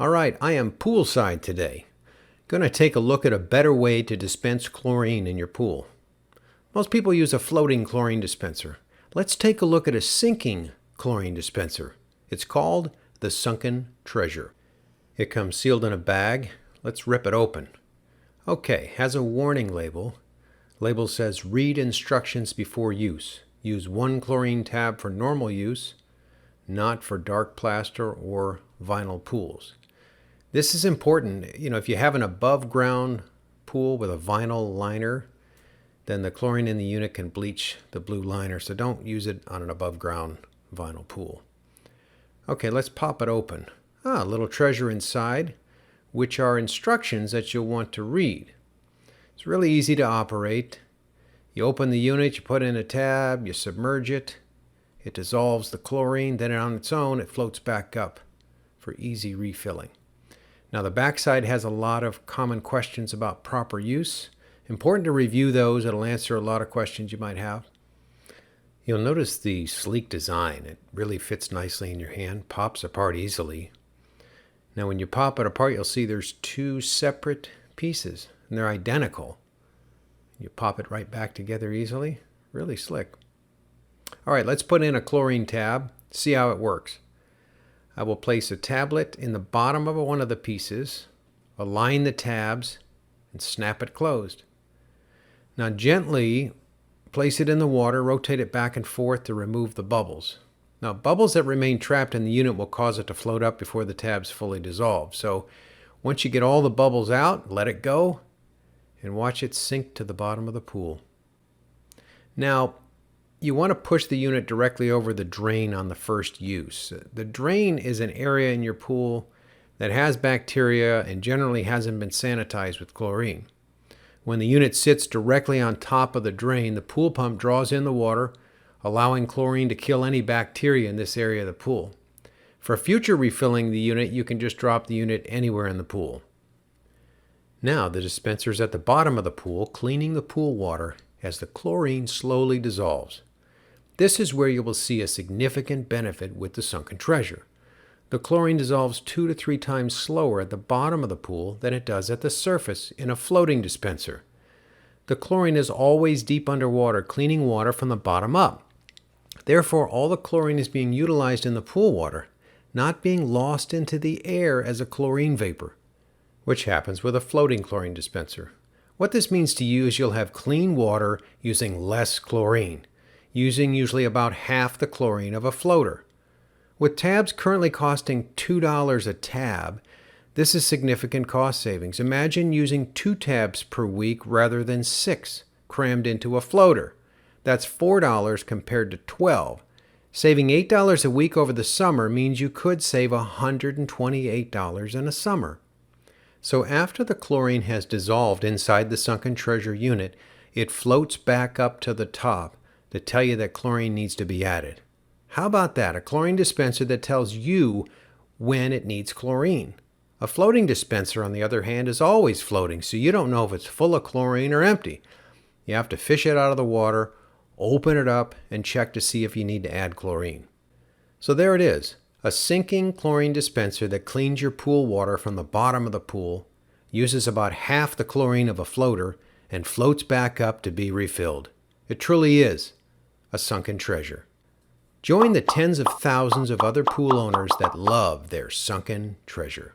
All right, I am poolside today. Going to take a look at a better way to dispense chlorine in your pool. Most people use a floating chlorine dispenser. Let's take a look at a sinking chlorine dispenser. It's called the Sunken Treasure. It comes sealed in a bag. Let's rip it open. Okay, has a warning label. Label says read instructions before use. Use 1 chlorine tab for normal use, not for dark plaster or vinyl pools. This is important. If you have an above ground pool with a vinyl liner, then the chlorine in the unit can bleach the blue liner, so don't use it on an above ground vinyl pool. Okay, let's pop it open. A little treasure inside, which are instructions that you'll want to read. It's really easy to operate. You open the unit, you put in a tab, you submerge it. It dissolves the chlorine, then on its own it floats back up for easy refilling. Now the backside has a lot of common questions about proper use. Important to review those. It'll answer a lot of questions you might have. You'll notice the sleek design. It really fits nicely in your hand, pops apart easily. Now when you pop it apart, you'll see there's 2 separate pieces, and they're identical. You pop it right back together easily. Really slick. All right, let's put in a chlorine tab, see how it works. I will place a tablet in the bottom of one of the pieces, align the tabs, and snap it closed. Now gently place it in the water, rotate it back and forth to remove the bubbles. Now bubbles that remain trapped in the unit will cause it to float up before the tabs fully dissolve. So once you get all the bubbles out, let it go and watch it sink to the bottom of the pool. Now you want to push the unit directly over the drain on the first use. The drain is an area in your pool that has bacteria and generally hasn't been sanitized with chlorine. When the unit sits directly on top of the drain, the pool pump draws in the water, allowing chlorine to kill any bacteria in this area of the pool. For future refilling the unit, you can just drop the unit anywhere in the pool. Now the dispenser is at the bottom of the pool, cleaning the pool water as the chlorine slowly dissolves. This is where you will see a significant benefit with the Sunken Treasure. The chlorine dissolves 2 to 3 times slower at the bottom of the pool than it does at the surface in a floating dispenser. The chlorine is always deep underwater, cleaning water from the bottom up. Therefore, all the chlorine is being utilized in the pool water, not being lost into the air as a chlorine vapor, which happens with a floating chlorine dispenser. What this means to you is you'll have clean water using less chlorine, using usually about half the chlorine of a floater. With tabs currently costing $2 a tab, this is significant cost savings. Imagine using 2 tabs per week rather than 6 crammed into a floater. That's $4 compared to $12. Saving $8 a week over the summer means you could save $128 in a summer. So after the chlorine has dissolved inside the Sunken Treasure unit, it floats back up to the top to tell you that chlorine needs to be added. How about that? A chlorine dispenser that tells you when it needs chlorine. A floating dispenser, on the other hand, is always floating, so you don't know if it's full of chlorine or empty. You have to fish it out of the water, open it up, and check to see if you need to add chlorine. So there it is, a sinking chlorine dispenser that cleans your pool water from the bottom of the pool, uses about half the chlorine of a floater, and floats back up to be refilled. It truly is a sunken treasure. Join the tens of thousands of other pool owners that love their sunken treasure.